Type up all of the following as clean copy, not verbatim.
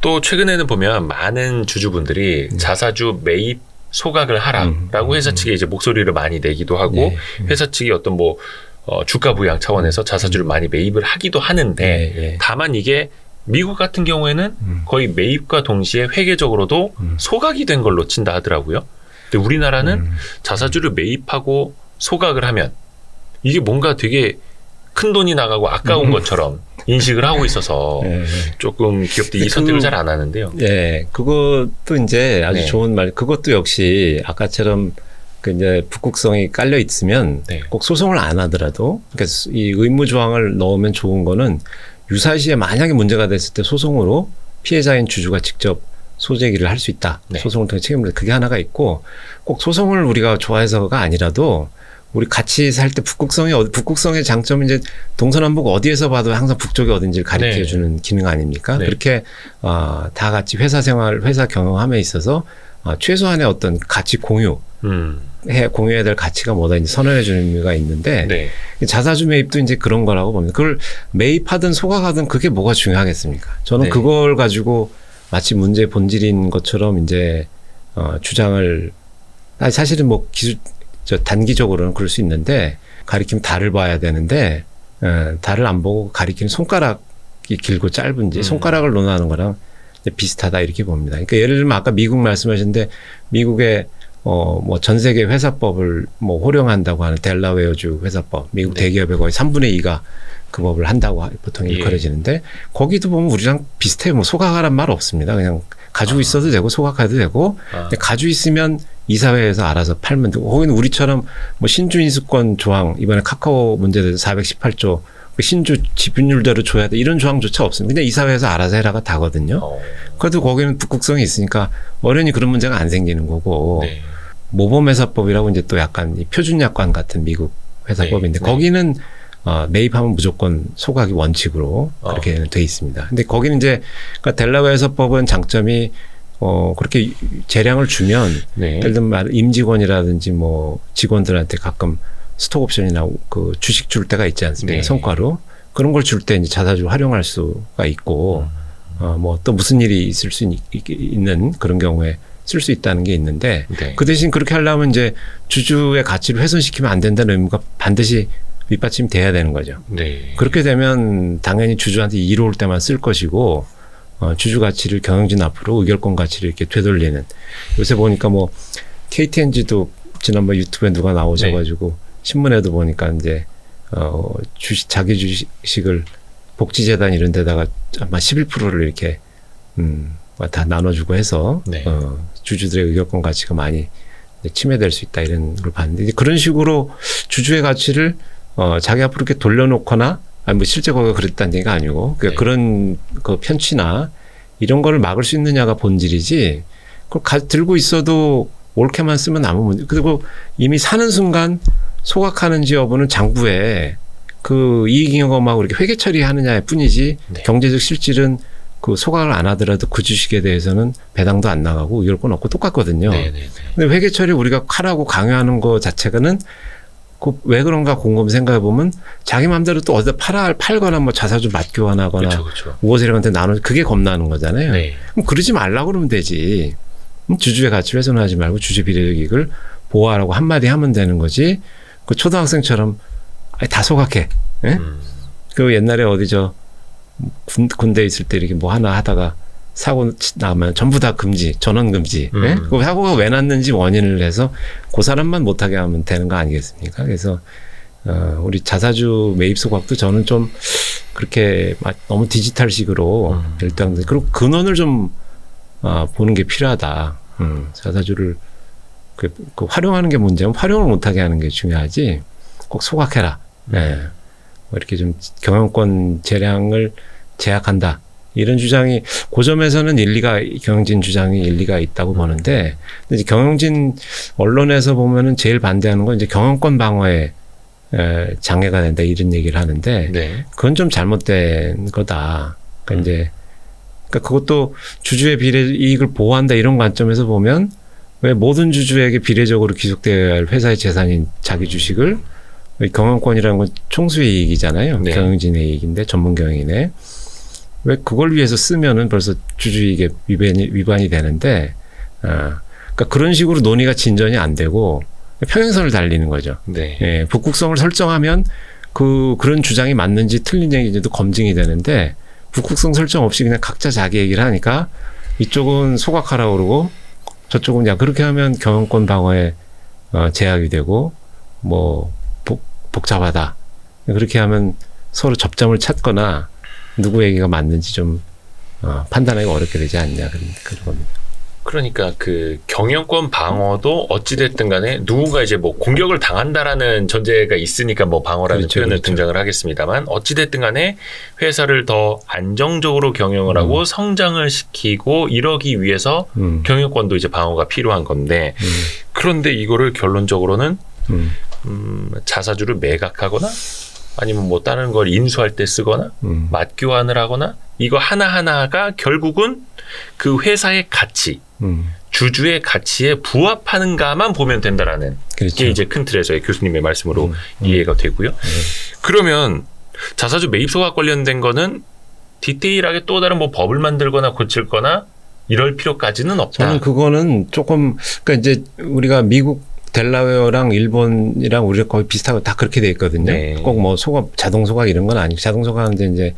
또 최근에는 보면 많은 주주분들이 자사주 매입 소각을 하라라고 회사 측에 이제 목소리를 많이 내기도 하고 회사 측이 어떤 뭐 주가 부양 차원에서 자사주를 많이 매입을 하기도 하는데 다만 이게 미국 같은 경우에는 거의 매입과 동시에 회계적으로도 소각이 된 걸로 친다 하더라고요. 근데 우리나라는 자사주를 매입하고 소각을 하면 이게 뭔가 되게 큰 돈이 나가고 아까운 것처럼 인식을 하고 있어서 조금 기업들이 이 선택을 잘 안 하는데요. 네, 그것도 이제 아주 좋은 말. 그것도 역시 아까처럼 그 이제 북극성이 깔려 있으면 꼭 소송을 안 하더라도, 그러니까 이 의무 조항을 넣으면 좋은 거는 유사시에 만약에 문제가 됐을 때 소송으로 피해자인 주주가 직접 소제기를 할 수 있다. 소송을 통해 책임을 그게 하나가 있고, 꼭 소송을 우리가 좋아해서가 아니라도 우리 같이 살 때 북극성의 장점은 이제 동서남북 어디에서 봐도 항상 북쪽이 어딘지를 가리켜 주는 기능 아닙니까? 그렇게 다 같이 회사 경영함에 있어서 최소한의 어떤 가치 공유해야 될 가치가 뭐다 이제 선언해 주는 의미가 있는데 자사주 매입도 이제 그런 거라고 봅니다. 그걸 매입하든 소각하든 그게 뭐가 중요하겠습니까? 저는 그걸 가지고 마치 문제의 본질인 것처럼 이제 주장을 사실은 뭐 단기적으로는 그럴 수 있는데 가리키면 달을 봐야 되는데 달을 안 보고 가리키는 손가락이 길고 짧은지 손가락을 논하는 거랑 비슷하다 이렇게 봅니다. 그러니까 예를 들면 아까 미국 말씀하셨는데 미국의 뭐 전 세계 회사법을 뭐 호령한다고 하는 델라웨어주 회사법, 미국 대기업의 거의 3분의 2가 그 법을 한다고 보통 일컬어지는데 거기도 보면 우리랑 비슷해요. 뭐 소각하란 말 없습니다. 그냥 가지고 있어도 되고 소각해도 되고 근데 가지고 있으면 이사회에서 알아서 팔면 되고 거기는 우리처럼 뭐 신주 인수권 조항 이번에 카카오 문제돼서 418조 신주 지분율대로 줘야 돼 이런 조항조차 없습니다. 근데 이사회에서 알아서 해라가 다거든요. 그래도 거기는 북극성이 있으니까 어련히 그런 문제가 안 생기는 거고 모범회사법이라고 이제 또 약간 표준약관 같은 미국 회사법인데 거기는 매입하면 무조건 소각이 원칙으로 그렇게 돼 있습니다. 근데 거기는 이제 그러니까 델라웨어 회사법은 장점이 그렇게 재량을 주면 예를 들면 임직원이라든지 뭐 직원들한테 가끔 스톡옵션이나 그 주식 줄 때가 있지 않습니까? 성과로 그런 걸 줄 때 이제 자사주 활용할 수가 있고 뭐 또 무슨 일이 있을 수 있는 그런 경우에 쓸 수 있다는 게 있는데 그 대신 그렇게 하려면 이제 주주의 가치를 훼손시키면 안 된다는 의무가 반드시 밑받침돼야 되는 거죠. 그렇게 되면 당연히 주주한테 이로울 때만 쓸 것이고 주주 가치를 경영진 앞으로 의결권 가치를 이렇게 되돌리는 요새 보니까 뭐 KTNG도 지난번 유튜브에 누가 나오셔가지고 신문에도 보니까 이제 자기 주식을 복지재단 이런 데다가 아마 11%를 이렇게 다 나눠주고 해서 주주들의 의결권 가치가 많이 침해될 수 있다 이런 걸 봤는데 그런 식으로 주주의 가치를 자기 앞으로 이렇게 돌려놓거나 아니 뭐 실제 거기가 그랬다는 얘기가 아니고 그러니까 그런 그 편취나 이런 거를 막을 수 있느냐가 본질이지 그걸 들고 있어도 옳게만 쓰면 아무 문제. 그리고 이미 사는 순간 소각하는지 여부는 장부에 그 이익잉여금하고 이렇게 회계 처리하느냐의 뿐이지 경제적 실질은 그 소각을 안 하더라도 그 주식에 대해서는 배당도 안 나가고 의결권 없고 똑같거든요. 근데 회계 처리 우리가 하라고 강요하는 거 자체가는 왜 그런가 곰곰이 생각해 보면 자기 마음대로 또 어디다 팔거나 뭐 자사주 맞교환하거나 우호세력한테 나누는 그게 겁나는 거잖아요. 그럼 그러지 말라고 그러면 되지. 주주의 가치를 훼손하지 말고 주주 비례적 이익을 보호하라고 한마디 하면 되는 거지. 그 초등학생처럼 다 소각해. 그 옛날에 어디 군대 있을 때 이렇게 뭐 하나 하다가 사고 나면 전부 다 금지, 전원 금지. 그 사고가 왜 났는지 원인을 해서 그 사람만 못하게 하면 되는 거 아니겠습니까? 그래서 우리 자사주 매입 소각도 저는 좀 그렇게 너무 디지털식으로 일단 그리고 근원을 좀 보는 게 필요하다. 자사주를 그 활용하는 게 문제면 활용을 못하게 하는 게 중요하지. 꼭 소각해라. 뭐 이렇게 좀 경영권 재량을 제약한다. 이런 주장이 그 점에서는 경영진 주장이 일리가 있다고 보는데 근데 이제 경영진 언론에서 보면은 제일 반대하는 건 이제 경영권 방어에 장애가 된다 이런 얘기를 하는데 그건 좀 잘못된 거다. 그러니까 그것도 주주의 비례 이익을 보호한다 이런 관점에서 보면 왜 모든 주주에게 비례적으로 기속되어야 할 회사의 재산인 자기 주식을 경영권이라는 건 총수의 이익이잖아요. 경영진의 이익인데 전문 경영인의 왜 그걸 위해서 쓰면은 벌써 주주이익에 위반이 되는데, 그러니까 그런 식으로 논의가 진전이 안 되고 평행선을 달리는 거죠. 네. 예, 북극성을 설정하면 그런 주장이 맞는지 틀린 얘기인지도 검증이 되는데 북극성 설정 없이 그냥 각자 자기 얘기를 하니까 이쪽은 소각하라고 그러고 저쪽은 야 그렇게 하면 경영권 방어에 제약이 되고 뭐 복잡하다. 그렇게 하면 서로 접점을 찾거나 누구 얘기가 맞는지 좀 판단하기 어렵게 되지 않냐 그런 겁니다. 그러니까 그 경영권 방어도 어찌됐든 간에 누군가 이제 뭐 공격을 당한다라는 전제가 있으니까 뭐 방어라는 그렇죠, 표현을 그렇죠. 등장을 하겠습니다만 어찌됐든 간에 회사를 더 안정적으로 경영을 하고 성장을 시키고 이러기 위해서 경영권도 이제 방어가 필요한 건데 그런데 이거를 결론적으로는 자사주를 매각하거나 아니면 뭐 다른 걸 인수할 때 쓰거나 맞교환을 하거나 이거 하나하나가 결국은 그 회사의 가치, 주주의 가치에 부합하는가만 보면 된다라는 그렇죠. 게 이제 큰 틀에서의 교수님의 말씀으로 이해가 되고요. 그러면 자사주 매입 소각 관련된 거는 디테일하게 또 다른 뭐 법을 만들거나 고칠거나 이럴 필요까지는 없다. 저는 그거는 조금 그러니까 이제 우리가 미국 델라웨어랑 일본이랑 우리가 거의 비슷하고 다 그렇게 돼 있거든요. 네. 꼭 뭐 소각, 자동 소각 이런 건 아니고 자동 소각은 이제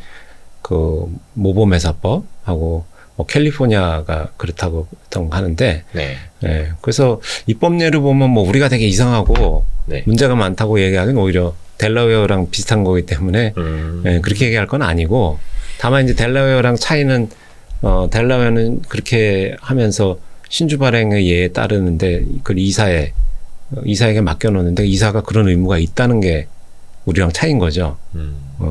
그 모범회사법하고 뭐 캘리포니아가 그렇다고 하는데, 네. 예, 그래서 입법례를 보면 뭐 우리가 되게 이상하고 네. 문제가 많다고 얘기하기는 오히려 델라웨어랑 비슷한 거기 때문에 예, 그렇게 얘기할 건 아니고 다만 이제 델라웨어랑 차이는 델라웨어는 그렇게 하면서 신주 발행의 예에 따르는데 그걸 이사에게 맡겨놓는데 이사가 그런 의무가 있다는 게 우리랑 차이인 거죠.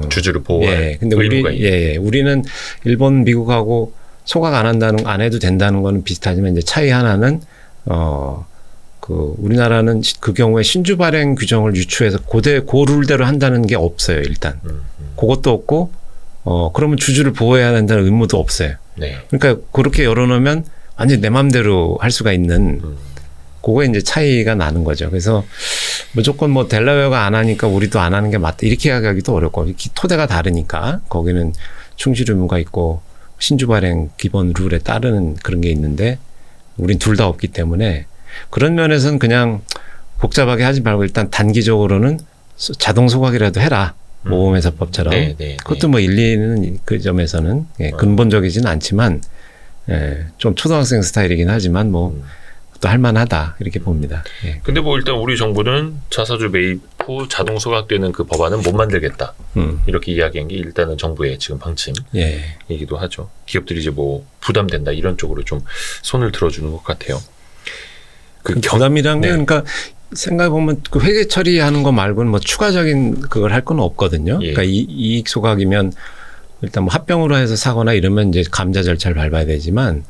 주주를 보호할 예, 근데 의무가 있는. 우리는 일본, 미국하고 소각 안 해도 된다는 거는 비슷하지만 이제 차이 하나는 우리나라는 그 경우에 신주 발행 규정을 유추해서 그 룰대로 한다는 게 없어요, 일단. 그것도 없고 그러면 주주를 보호해야 된다는 의무도 없어요. 네. 그러니까 그렇게 열어놓으면 완전 내 맘대로 할 수가 있는 그거에 이제 차이가 나는 거죠. 그래서 무조건 뭐 델라웨어가 안 하니까 우리도 안 하는 게 맞다 이렇게 이야기하기도 어렵고 토대가 다르니까 거기는 충실 의무가 있고 신주 발행 기본 룰에 따르는 그런 게 있는데 우린 둘 다 없기 때문에 그런 면에서는 그냥 복잡하게 하지 말고 일단 단기적으로는 자동 소각이라도 해라. 모범회사법처럼. 네, 네, 그것도 뭐 일리는 그 점에서는 근본적이지는 않지만 좀 초등학생 스타일이긴 하지만 뭐 또 할만하다 이렇게 봅니다. 예. 근데 뭐 일단 우리 정부는 자사주 매입 후 자동 소각되는 그 법안은 못 만들겠다. 이렇게 이야기한 게 일단은 정부의 지금 방침이기도 하죠. 기업들이 이제 뭐 부담된다 이런 쪽으로 좀 손을 들어주는 것 같아요. 그 부담이란 게 그러니까 생각해보면 그 회계 처리하는 거 말고는 뭐 추가적인 그걸 할 건 없거든요. 예. 그러니까 이익 소각이면 일단 뭐 합병으로 해서 사거나 이러면 이제 감자 절차를 밟아야 되지만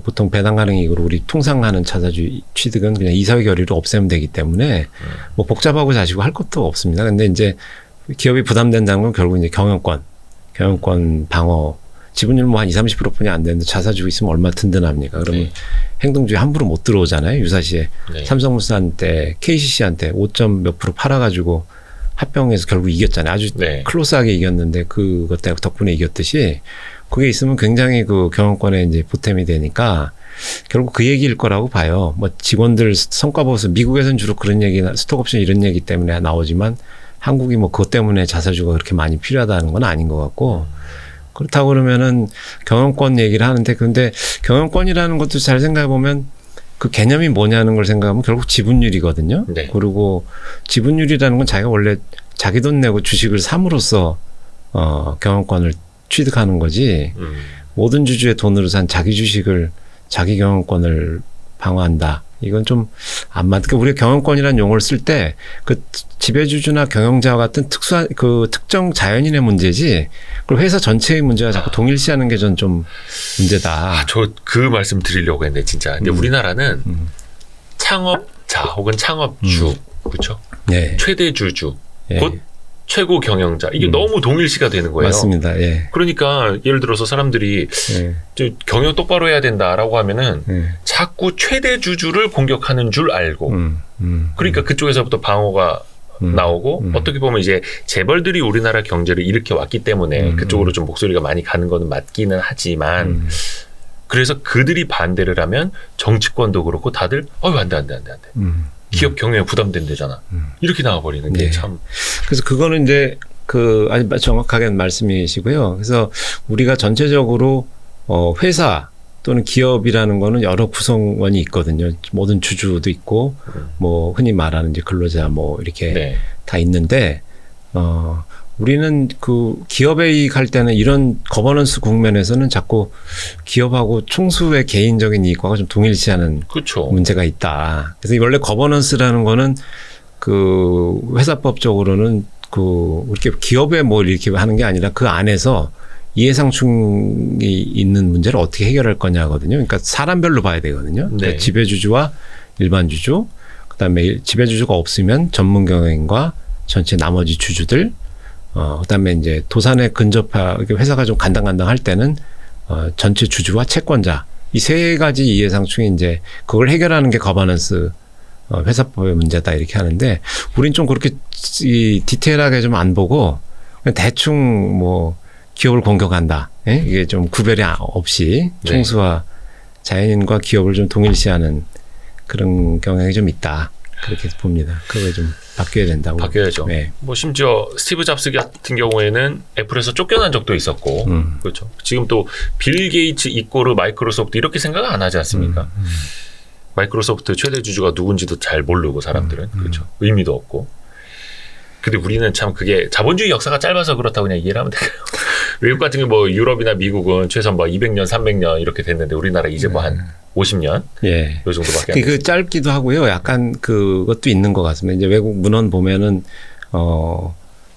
보통 배당 가능 이익으로 우리 통상 하는 자사주 취득은 그냥 이사회 결의로 없애면 되기 때문에 뭐 복잡하고 자시고 할 것도 없습니다. 근데 이제 기업이 부담된다는 건 결국 이제 경영권 방어 지분율 뭐 한 20, 30%뿐이 안 되는데 자사주 있으면 얼마나 든든합니까? 그러면 행동주의 함부로 못 들어오잖아요. 유사시에 삼성물산 때 KCC한테 5점 몇 프로 팔아가지고 합병해서 결국 이겼잖아요. 아주 클로스하게 이겼는데 그것 때문에 덕분에 이겼듯이 그게 있으면 굉장히 그 경영권에 이제 보탬이 되니까 결국 그 얘기일 거라고 봐요. 뭐 직원들 성과 보고서 미국에서는 주로 그런 얘기나 스톡옵션 이런 얘기 때문에 나오지만 한국이 뭐 그것 때문에 자사주가 그렇게 많이 필요하다는 건 아닌 것 같고 그렇다고 그러면은 경영권 얘기를 하는데 근데 경영권이라는 것도 잘 생각해 보면 그 개념이 뭐냐는 걸 생각하면 결국 지분율이거든요. 네. 그리고 지분율이라는 건 자기가 원래 자기 돈 내고 주식을 삼으로써 경영권을 취득하는 거지 모든 주주의 돈으로 산 자기 주식을 자기 경영권을 방어한다. 이건 좀 안 맞. 그러니까 우리가 경영권이라는 용어를 쓸 때 그 지배주주나 경영자와 같은 특수한 그 특정 자연인의 문제지. 그리고 회사 전체의 문제와 자꾸 동일시하는 게 전 좀 문제다. 저 그 말씀 드리려고 했는데 진짜. 근데 우리나라는 창업자 혹은 창업주, 그렇죠? 네. 최대 주주, 곧 최고 경영자 이게 너무 동일시가 되는 거예요. 맞습니다. 예. 그러니까 예를 들어서 사람들이 경영 똑바로 해야 된다라고 하면은 자꾸 최대 주주를 공격하는 줄 알고 그러니까 그쪽에서부터 방어가 나오고 어떻게 보면 이제 재벌들이 우리나라 경제를 일으켜 왔기 때문에 그쪽으로 좀 목소리가 많이 가는 거는 맞기는 하지만 그래서 그들이 반대를 하면 정치권도 그렇고 다들 안 돼. 기업 경영에 부담된대잖아. 이렇게 나와버리는 게 참. 그래서 그거는 이제 아주 정확하게 말씀이시고요. 그래서 우리가 전체적으로 회사 또는 기업이라는 거는 여러 구성원이 있거든요. 모든 주주도 있고, 뭐 흔히 말하는 이제 근로자 뭐 이렇게 다 있는데, 우리는 그 기업에 이익할 때는 이런 거버넌스 국면에서는 자꾸 기업하고 총수의 개인적인 이익과가 좀 동일시하는 그렇죠. 문제가 있다. 그래서 원래 거버넌스라는 거는 그 회사법적으로는 이렇게 기업에 뭐 이렇게 하는 게 아니라 그 안에서 이해상충이 있는 문제를 어떻게 해결할 거냐거든요. 그러니까 사람별로 봐야 되거든요. 그러니까 지배주주와 일반주주, 그다음에 지배주주가 없으면 전문 경영인과 전체 나머지 주주들, 그다음에 이제 도산에 근접하게 회사가 좀 간당간당할 때는 전체 주주와 채권자 이 세 가지 이해상충이 이제 그걸 해결하는 게 거버넌스 회사법의 문제다 이렇게 하는데 우린 좀 그렇게 디테일하게 좀 안 보고 그냥 대충 뭐 기업을 공격한다. 이게 좀 구별이 없이 총수와 자연인과 기업을 좀 동일시하는 그런 경향이 좀 있다. 그렇게 봅니다. 그거 좀 바뀌어야 된다고. 바뀌어야죠. 네. 뭐 심지어 스티브 잡스 같은 경우에는 애플에서 쫓겨난 적도 있었고, 그렇죠. 지금 또 빌 게이츠 이꼬르 마이크로소프트 이렇게 생각 안 하지 않습니까? 마이크로소프트 최대 주주가 누군지도 잘 모르고 사람들은 그렇죠. 의미도 없고. 근데 우리는 참 그게 자본주의 역사가 짧아서 그렇다고 그냥 이해를 하면 돼요. 외국 같은 게 뭐 유럽이나 미국은 최소한 뭐 200년, 300년 이렇게 됐는데 우리나라 이제 뭐 한 50년? 요 정도밖에 안 그 짧기도 하고요. 약간 그것도 있는 것 같습니다. 이제 외국 문헌 보면은,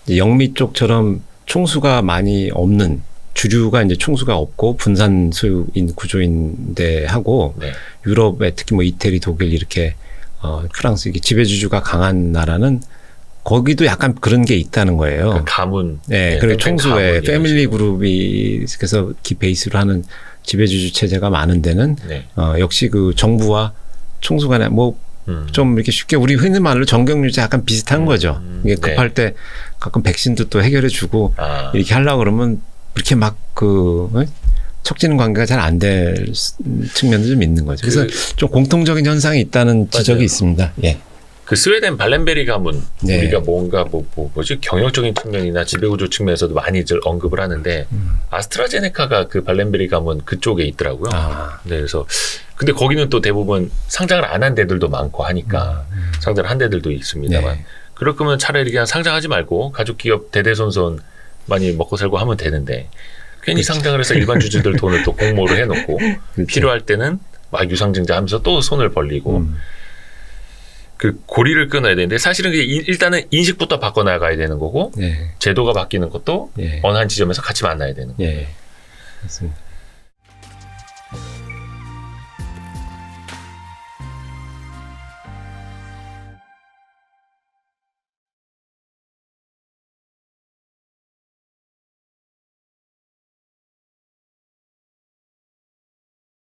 영미 쪽처럼 총수가 많이 없는 주류가 이제 총수가 없고 분산 소유인 구조인데 하고 유럽에 특히 뭐 이태리, 독일 이렇게 프랑스 이게 지배주주가 강한 나라는 거기도 약간 그런 게 있다는 거예요. 그 가문. 네, 그리고 총수의 패밀리 그룹이 그래서 베이스로 하는 지배주주 체제가 많은 데는 역시 그 정부와 총수 간에 뭐 좀 이렇게 쉽게 우리 흔히 말로 정경유지 약간 비슷한 거죠. 이게 급할 때 가끔 백신도 또 해결해주고 이렇게 하려고 그러면 그렇게 막 척지는 관계가 잘 안 될 측면도 좀 있는 거죠. 그래서 좀 공통적인 현상이 있다는 지적이 있습니다. 예. 그 스웨덴 발렌베리 가문 우리가 뭔가 뭐지 경영적인 측면이나 지배구조 측면에서도 많이들 언급을 하는데 아스트라제네카가 그 발렌베리 가문 그쪽에 있더라고요. 네, 그래서 근데 거기는 또 대부분 상장을 안 한 데들도 많고 하니까 상장을 한 데들도 있습니다만 그럴 거면 차라리 그냥 상장하지 말고 가족 기업 대대손손 많이 먹고 살고 하면 되는데 괜히 상장을 해서 일반 주주들 돈을 또 공모를 해놓고 필요할 때는 막 유상증자 하면서 또 손을 벌리고 그 고리를 끊어야 되는데 사실은 일단은 인식부터 바꿔나가야 되는 거고 제도가 바뀌는 것도 어느 한 지점에서 같이 만나야 되는 거예요. 맞습니다.